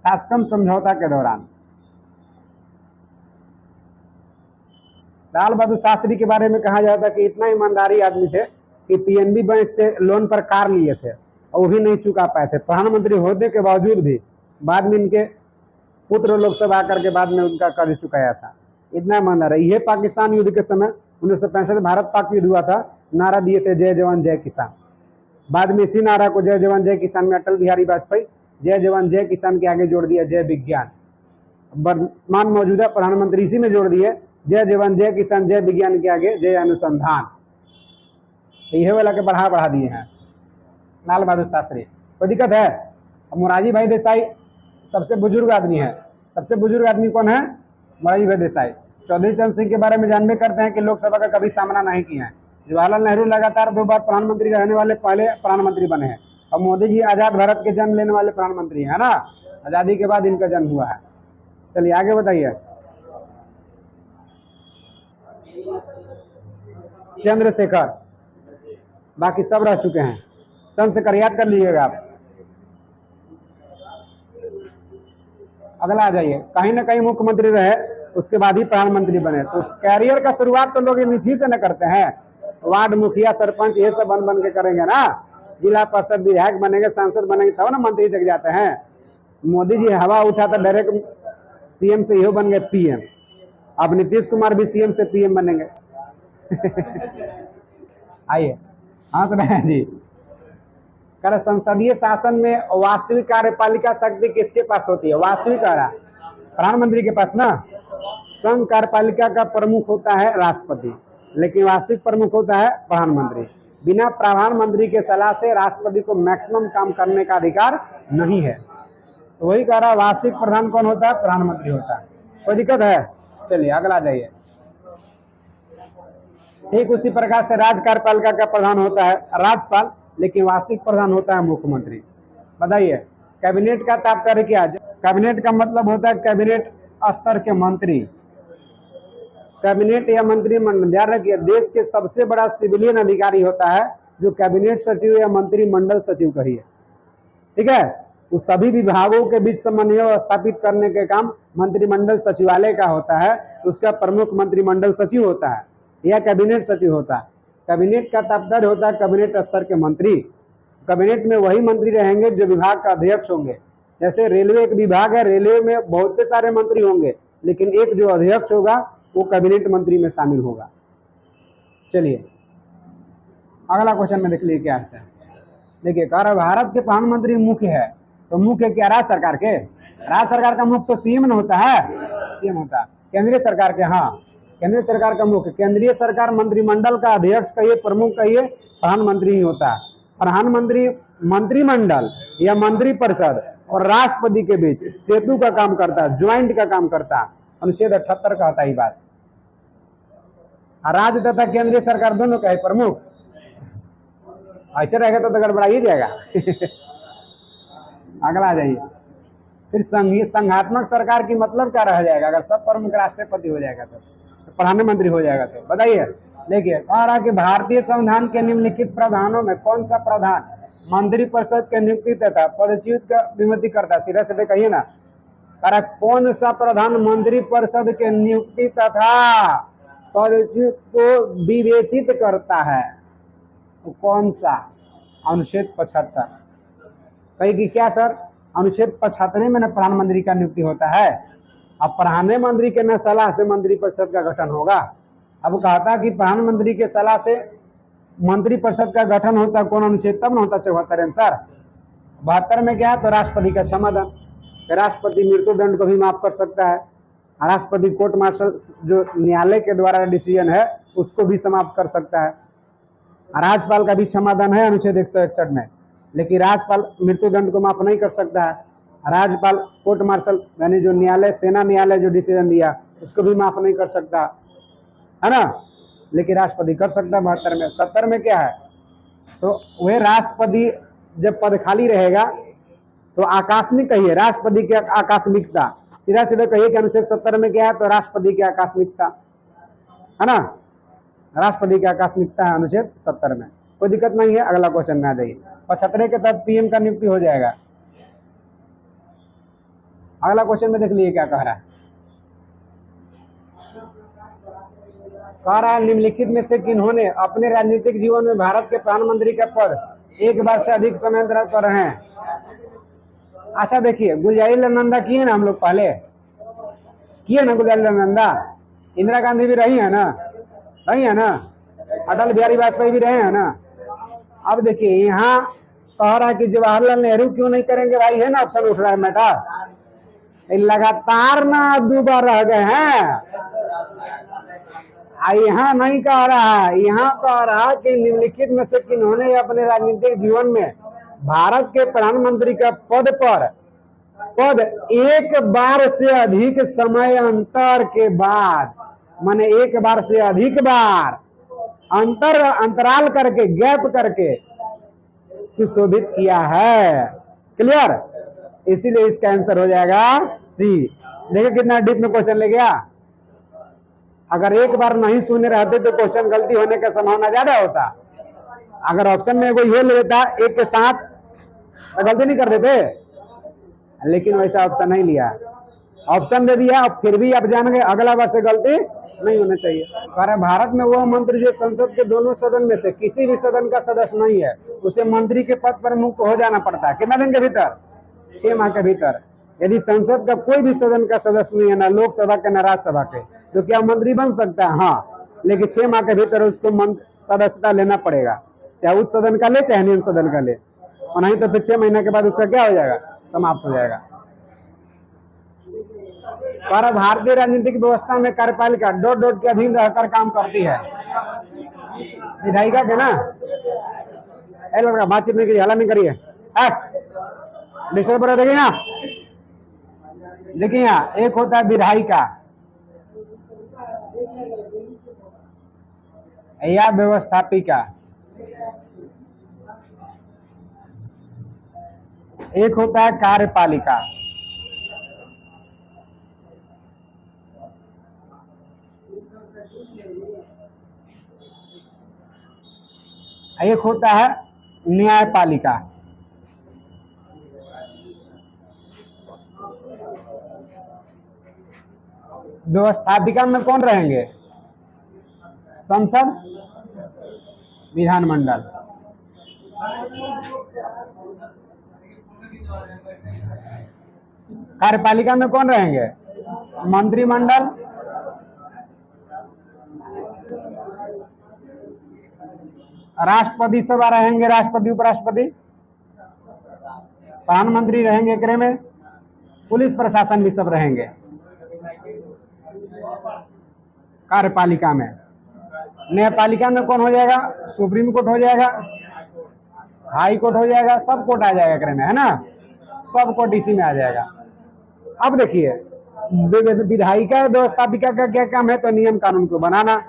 ताशकंद समझौता के दौरान लाल बहादुर शास्त्री के बारे में कहा जाता है कि इतना ईमानदारी आदमी थे कि पीएनबी बैंक से लोन पर कार लिए थे और वो भी नहीं चुका पाए थे। प्रधानमंत्री होने के बावजूद भी बाद में इनके पुत्र लोग सब आकर के बाद में उनका कर्ज चुकाया था। इतना ईमानदार है। ये पाकिस्तान युद्ध के समय 1965 में भारत पाक युद्ध हुआ था, नारा दिए थे जय जवान जय किसान। बाद में इसी नारा को जय जवान जय किसान में अटल बिहारी वाजपेयी जय जवान जय किसान के आगे जोड़ दिया जय विज्ञान। वर्तमान मौजूदा प्रधानमंत्री इसी में जोड़ दिए जय जवान जय किसान जय विज्ञान के आगे जय अनुसंधान। तो यह वाला के बढ़ा दिए हैं लाल बहादुर शास्त्री। कोई दिक्कत है? मोरारजी भाई देसाई सबसे बुजुर्ग आदमी है। सबसे बुजुर्ग आदमी कौन है? मोरारजी भाई देसाई। चौधरी चरण सिंह के बारे में जानबे करते हैं कि लोकसभा का कभी सामना नहीं किया है। जवाहरलाल नेहरू लगातार 2 बार प्रधानमंत्री रहने वाले पहले प्रधानमंत्री बने हैं। और मोदी जी आजाद भारत के जन्म लेने वाले प्रधानमंत्री है ना, आजादी के बाद इनका जन्म हुआ है। चलिए आगे बताइए। चंद्रशेखर, बाकी सब रह चुके हैं। चंद्रशेखर याद कर लीजिएगा आप। अगला आ जाइए। कहीं ना कहीं मुख्यमंत्री रहे, उसके बाद ही प्रधानमंत्री बने। तो कैरियर का शुरुआत तो लोग नीचे से न करते हैं। वार्ड मुखिया सरपंच ये सब बन के करेंगे ना, जिला परिषद विधायक बनेंगे, सांसद बनेंगे, तब ना मंत्री तक जाते हैं। मोदी जी हवा उठा था डायरेक्ट सीएम से यही बन गए पीएम। अब नीतीश कुमार भी सीएम से पीएम बनेंगे। आइए हंस रहे हैं जी। कर संसदीय शासन में वास्तविक कार्यपालिका शक्ति किसके पास होती है? वास्तविक प्रधानमंत्री के पास ना। संघ कार्यपालिका का प्रमुख होता है राष्ट्रपति, लेकिन वास्तविक प्रमुख होता है प्रधानमंत्री। बिना प्रधानमंत्री के सलाह से राष्ट्रपति को मैक्सिमम काम करने का अधिकार नहीं है। तो वही कह रहा, वास्तविक प्रधान कौन होता है? प्रधानमंत्री होता है। कोई दिक्कत है? चलिए अगला जाइए। ठीक उसी प्रकार से राज्य कार्यपालिका का प्रधान होता है राज्यपाल, लेकिन वास्तविक प्रधान होता है मुख्यमंत्री। बताइए कैबिनेट का तात्पर्य क्या है? कैबिनेट का मतलब होता है कैबिनेट स्तर के मंत्री। कैबिनेट या मंत्रिमंडल, ध्यान रखिए, देश के सबसे बड़ा सिविलियन अधिकारी होता है जो कैबिनेट सचिव या मंत्रिमंडल सचिव कहिए। ठीक है, वो सभी विभागों के बीच समन्वय स्थापित करने के काम मंत्रिमंडल सचिवालय का होता है। उसका प्रमुख मंत्रिमंडल सचिव होता है या कैबिनेट सचिव होता है। कैबिनेट का तात्पर्य होता है कैबिनेट स्तर के मंत्री। कैबिनेट में वही मंत्री रहेंगे जो विभाग का अध्यक्ष होंगे। जैसे रेलवे एक विभाग है, रेलवे में बहुत सारे मंत्री होंगे, लेकिन एक जो अध्यक्ष होगा वो कैबिनेट मंत्री में शामिल होगा। चलिए अगला क्वेश्चन में देख लीजिए क्या है। देखिए भारत के प्रधानमंत्री मुख्य है, तो मुख्य क्या? राज्य सरकार के। राज्य सरकार का मुख्य तो सीएम न होता है, सीएम होता है। केंद्रीय सरकार के, हाँ केंद्रीय सरकार का मुख्य। केंद्रीय सरकार मंत्रिमंडल का अध्यक्ष कहिए, प्रमुख कहिए, प्रधानमंत्री ही होता है। प्रधानमंत्री मंत्रिमंडल या मंत्रिपरिषद और राष्ट्रपति के बीच सेतु का काम करता है, ज्वाइंट का काम करता है। अनुच्छेद 78 का होता है बात। राज्य तथा केंद्रीय सरकार दोनों का है प्रमुख। ऐसे रहेगा तो गड़बड़ा ही जाएगा। अगला आ जाइए। फिर संघात्मक सरकार की मतलब क्या रह जाएगा? अगर सब प्रमुख राष्ट्रपति हो जाएगा तो प्रधानमंत्री हो जाएगा। तो बताइए। देखिए कह रहा कि भारतीय संविधान के निम्नलिखित प्रावधानों में कौन सा प्रावधान मंत्रिपरिषद के नियुक्ति तथा पदच्युत का विमति करता है? सीधा सीधे कहिए ना। कह कौन सा प्रावधान मंत्रिपरिषद के नियुक्ति तथा पदच्युत को विवेचित करता है? तो कौन सा? अनुच्छेद 75। कहेगी क्या सर? अनुच्छेद 75 में न प्रधानमंत्री का नियुक्ति होता है। अब प्रधानमंत्री के न सलाह से मंत्रिपरिषद का गठन होगा। अब कहता कि प्रधानमंत्री के सलाह से मंत्रिपरिषद का गठन होता कौन अनुच्छेद? तब न होता 74 आंसर। 72 में क्या है? तो राष्ट्रपति का क्षमादान। राष्ट्रपति मृत्युदंड को भी माफ कर सकता है। राष्ट्रपति कोर्ट मार्शल जो न्यायालय के द्वारा डिसीजन है उसको भी समाप्त कर सकता है। राज्यपाल का भी क्षमादान है अनुच्छेद 161 में, लेकिन राज्यपाल मृत्युदंड को माफ नहीं कर सकता है। राज्यपाल कोर्ट मार्शल यानी जो न्यायालय, सेना न्यायालय जो डिसीजन दिया उसको भी माफ नहीं कर सकता है ना, लेकिन राष्ट्रपति कर सकता है 72 में। 70 में क्या है? तो वह राष्ट्रपति जब पद खाली रहेगा तो आकस्मिक कहिए, राष्ट्रपति की आकस्मिकता। सीधा सीधा कहिए कि अनुच्छेद 70 में क्या है? तो राष्ट्रपति की आकस्मिकता है ना, राष्ट्रपति की आकस्मिकता है अनुच्छेद 70 में। कोई दिक्कत नहीं है। अगला क्वेश्चन में आ जाइए। 75 के तहत पीएम का नियुक्ति हो जाएगा। अगला क्वेश्चन में देख लीजिए क्या कह रहा है। कह रहा है निम्नलिखित में से किन्होंने अपने राजनीतिक जीवन में भारत के प्रधानमंत्री का पद एक बार से अधिक समय पर रहे हैं? अच्छा देखिए, गुलजारीलाल नंदा किए ना हम लोग, पहले किए ना गुलजारीलाल नंदा। इंदिरा गांधी भी रही है ना, नहीं है ना, अटल बिहारी वाजपेयी भी रहे हैं ना। अब देखिए यहाँ कह रहा है कि जवाहरलाल नेहरू क्यों नहीं करेंगे भाई, है ना ऑप्शन उठ रहा है बेटा, लगातार ना 2 बार रह गए हैं। यहाँ नहीं कह रहा है, यहाँ कह रहा है कि निम्नलिखित में से किन्होंने अपने राजनीतिक जीवन में भारत के प्रधानमंत्री का पद एक बार से अधिक समय अंतर के बाद, माने एक बार से अधिक बार अंतराल करके, गैप करके सुशोभित किया है। क्लियर, इसीलिए इसका आंसर हो जाएगा सी। देखिए कितना डीप में क्वेश्चन ले गया। अगर एक बार नहीं सुने रहते तो क्वेश्चन गलती होने का संभावना ज्यादा होता। अगर ऑप्शन में कोई ये ले लेता एक के साथ तो गलती नहीं कर देते, लेकिन वैसा ऑप्शन नहीं लिया, ऑप्शन दे दिया और फिर भी आप जान गए अगला बार से गलती नहीं होना चाहिए। कारण भारत में वह मंत्री जो संसद के दोनों सदन में से किसी भी सदन का सदस्य नहीं है, उसे मंत्री के पद पर मुक्त हो जाना पड़ता है। कितना दिन के भीतर? 6 माह के भीतर। यदि संसद का कोई भी सदन का सदस्य नहीं है, ना लोकसभा के ना राज्यसभा के, तो क्या मंत्री बन सकता है? हाँ, लेकिन 6 माह के भीतर उसको सदस्यता लेना पड़ेगा, चाहे उच्च सदन का ले चाहे निम्न सदन का ले, और नहीं तो फिर 6 महीने के बाद उसका क्या हो जाएगा? समाप्त हो जाएगा। पर भारतीय राजनीतिक व्यवस्था में कार्यपालिका डॉट के अधीन रहकर काम करती है। विधायिका के ना लड़का बातचीत नहीं करिए, हल्ला नहीं करिए, डिस्टर्ब देखिए ना। देखिए यहाँ एक होता है विधायिका या व्यवस्थापिका, एक होता है कार्यपालिका। एक होता है न्यायपालिका। व्यवस्थापिका में कौन रहेंगे? संसद, विधानमंडल। कार्यपालिका में कौन रहेंगे? मंत्रिमंडल, राष्ट्रपति सब रहेंगे, राष्ट्रपति उपराष्ट्रपति, प्रधानमंत्री रहेंगे, एकरे में पुलिस प्रशासन भी सब रहेंगे कार्यपालिका में। न्यायपालिका में कौन हो जाएगा? सुप्रीम कोर्ट हो जाएगा, हाई कोर्ट हो जाएगा, सब कोर्ट आ जाएगा एकरे में, है ना, सब कोर्ट इसी में आ जाएगा। अब देखिए विधायिका व्यवस्थापिका का क्या काम है? तो नियम कानून को बनाना।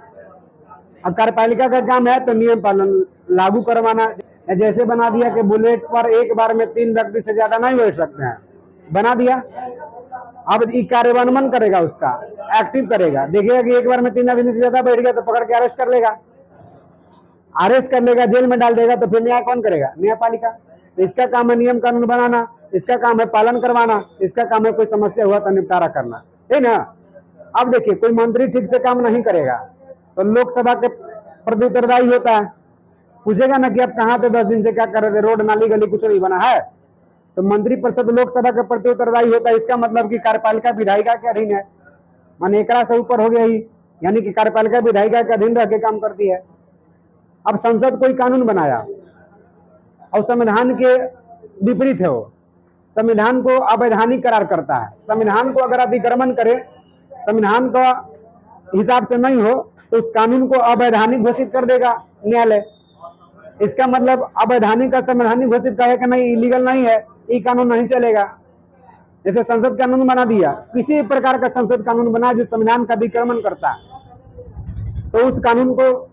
अब कार्यपालिका का काम है तो नियम पालन लागू करवाना। जैसे बना दिया कि बुलेट पर एक बार में 3 व्यक्ति से ज्यादा नहीं बैठ सकते हैं, बना दिया। अब कार्यान्वयन करेगा, उसका एक्टिव करेगा, देखेगा कि एक बार में 3 आदमी से ज्यादा बैठ गया तो पकड़ के अरेस्ट कर लेगा, जेल में डाल देगा। तो फिर न्याय कौन करेगा? न्यायपालिका। तो इसका काम है नियम कानून बनाना, इसका काम है पालन करवाना, इसका काम है कोई समस्या हुआ तो निपटारा करना, है ना। अब देखिए कोई मंत्री ठीक से काम नहीं करेगा तो लोकसभा के प्रति उत्तरदायी होता है, पूछेगा ना कि आप कहाँ थे 10 दिन से, क्या कर रहे थे, रोड नाली गली कुछ नहीं बना है, तो मंत्री परिषद लोकसभा के प्रति उत्तरदायी होता है। इसका मतलब कि कार्यपालिका विधायिका के अधीन है, माने एकरा से ऊपर हो गया ही, यानी कि कार्यपालिका विधायिका के अधीन रह के काम करती है। अब संसद कोई कानून बनाया और संविधान के विपरीत है, वो संविधान को अवैधानिक करार करता है, संविधान को अगर अतिक्रमण करे, संविधान का हिसाब से नहीं हो तो उस कानून को अवैधानिक घोषित कर देगा न्यायालय। इसका मतलब अवैधानिक का संवैधानिक घोषित कहे कि नहीं, इलीगल नहीं है, ये कानून नहीं चलेगा। जैसे संसद कानून बना दिया, किसी प्रकार का संसद कानून बना जो संविधान का अतिक्रमण करता है, तो उस कानून को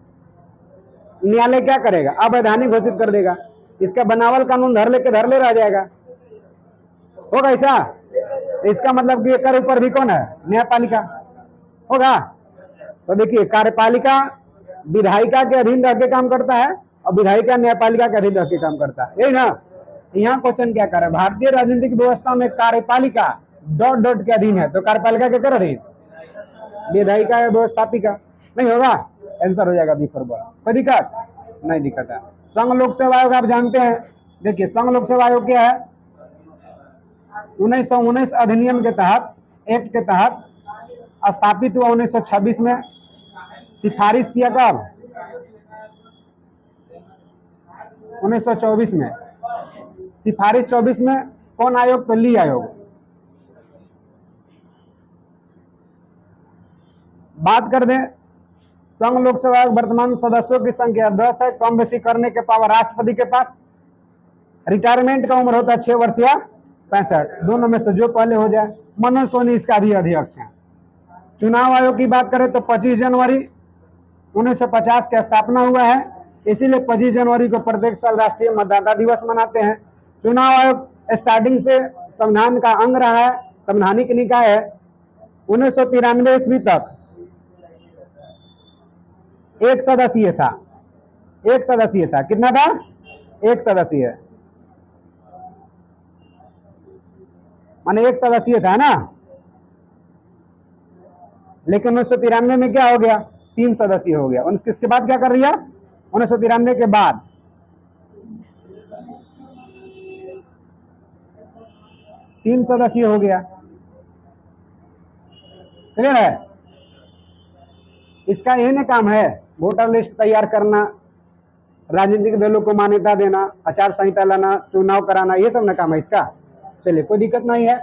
न्यायालय क्या करेगा? अवैधानिक घोषित कर देगा। इसका बनावल कानून धर ले रह जाएगा, होगा ऐसा। इसका मतलब कि कर ऊपर भी कौन है? न्यायपालिका होगा। तो देखिए कार्यपालिका विधायिका के अधीन रह के काम करता है और विधायिका न्यायपालिका के अधीन रह के काम करता है, यही ना। यहाँ क्वेश्चन क्या कर रहा है? भारतीय राजनीतिक व्यवस्था में कार्यपालिका डॉट के अधीन है, तो कार्यपालिका के कर अधीन? विधायिका या व्यवस्थापिका? नहीं होगा, आंसर हो जाएगा बी फॉर बॉल। कोई दिक्कत नहीं? दिक्कत है। संघ लोक सेवा आयोग आप जानते हैं। देखिए संघ लोक सेवा आयोग क्या है? 1919 अधिनियम के तहत, एक्ट के तहत स्थापित हुआ 1926 में। सिफारिश किया कब? 1924 में। सिफारिश 24 में कौन आयोग? तो ली आयोग। बात कर दें संघ लोकसभा वर्तमान सदस्यों की संख्या 10 है, कम बेसी करने के पावर राष्ट्रपति के पास। रिटायरमेंट का उम्र होता है 6 वर्ष या 65, दोनों में से जो पहले हो जाए। मनोज सोनी इसका भी अध्यक्ष है। चुनाव आयोग की बात करें तो 25 जनवरी 1950 की स्थापना हुआ है, इसीलिए 25 जनवरी को प्रत्येक साल राष्ट्रीय मतदाता दिवस मनाते हैं। चुनाव आयोग स्टार्टिंग से संविधान का अंग रहा है, संवैधानिक निकाय है। 1993 ईस्वी तक एक सदस्यीय था। एक सदस्यीय था। कितना था? एक सदस्यीय, माने एक सदस्यीय था ना। लेकिन 1993 में क्या हो गया? 3 सदस्यीय हो गया। किसके बाद क्या कर दिया? 1993 के बाद 3 सदस्यीय हो गया। क्लियर है? इसका यही ना काम है, वोटर लिस्ट तैयार करना, राजनीतिक दलों को मान्यता देना, आचार संहिता लाना, चुनाव कराना, ये सब ना काम है इसका। चलिए, कोई दिक्कत नहीं है।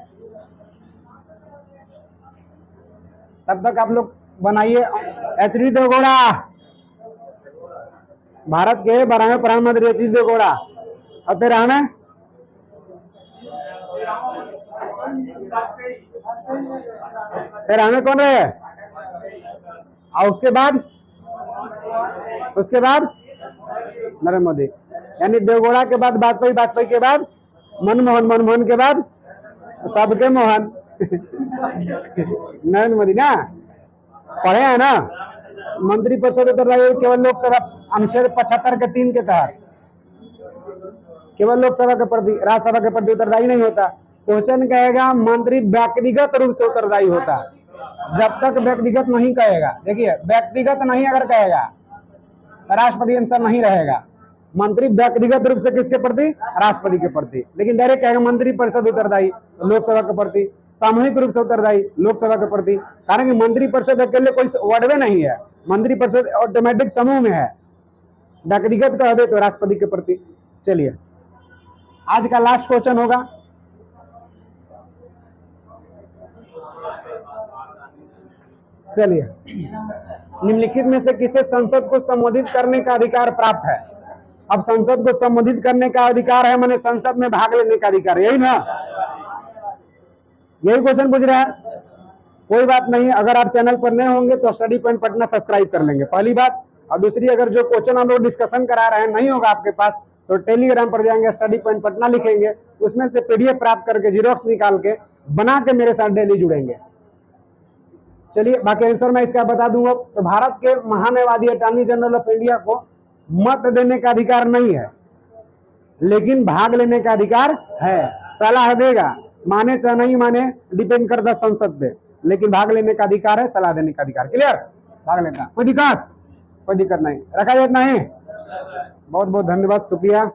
तब तक आप लोग बनाइए। एच.डी. देवगौड़ा, भारत के 12वें प्रधानमंत्री एच.डी. देवगौड़ा आते रहना। तेरा कौन रहे? और उसके बाद नरेंद्र मोदी, यानी देवगौड़ा के बाद वाजपेयी, वाजपेयी के बाद मनमोहन, मनमोहन के बाद सबके मोहन नरेंद्र मोदी ना। पढ़े हैं ना? मंत्रिपरिषद उत्तरदायी केवल लोकसभा अनुच्छेद 75 के 3 के तहत केवल लोकसभा के प्रति, राज्यसभा के प्रति उत्तरदायी नहीं होता। क्वेश्चन कहेगा मंत्री व्यक्तिगत रूप से उत्तरदायी होता है, जब तक व्यक्तिगत नहीं कहेगा। देखिए, व्यक्तिगत नहीं अगर कहेगा राष्ट्रपति आंसर नहीं रहेगा। मंत्री व्यक्तिगत रूप से किसके प्रति? राष्ट्रपति के प्रति। लेकिन डायरेक्ट कहेगा मंत्रिपरिषद उत्तरदायी लोकसभा के प्रति, सामूहिक रूप से उत्तरदायी लोकसभा के प्रति। कारण कि मंत्रिपरिषद अकेले कोई वर्डवे नहीं है, मंत्रिपरिषद ऑटोमेटिक समूह में है। व्यक्तिगत कह दे तो राष्ट्रपति के प्रति। चलिए, आज का लास्ट क्वेश्चन होगा। चलिए, निम्नलिखित में से किसे संसद को संबोधित करने का अधिकार प्राप्त है? अब संसद को संबोधित करने का अधिकार है, माने संसद में भाग लेने का अधिकार, यही ना? यही क्वेश्चन पूछ रहा है। कोई बात नहीं, अगर आप चैनल पर नए होंगे तो स्टडी पॉइंट पटना सब्सक्राइब कर लेंगे, पहली बात। और दूसरी, अगर जो क्वेश्चन हम लोग डिस्कशन करा रहे हैं नहीं होगा आपके पास, तो टेलीग्राम पर जाएंगे, स्टडी पॉइंट पटना लिखेंगे, उसमें से पीडीएफ प्राप्त करके जीरोक्स निकाल के बना के मेरे साथ डेली जुड़ेंगे। चलिए, बाकी आंसर मैं इसका बता दूंगा। तो भारत के महान्यायवादी अटॉर्नी जनरल ऑफ इंडिया को मत देने का अधिकार नहीं है, लेकिन भाग लेने का अधिकार है। सलाह देगा, माने चाहे नहीं माने, डिपेंड करता संसद पे, लेकिन भाग लेने का अधिकार है, सलाह देने का अधिकार। क्लियर? भाग लेना, कोई दिक्कत नहीं। रखा जाए नहीं। बहुत बहुत धन्यवाद, शुक्रिया।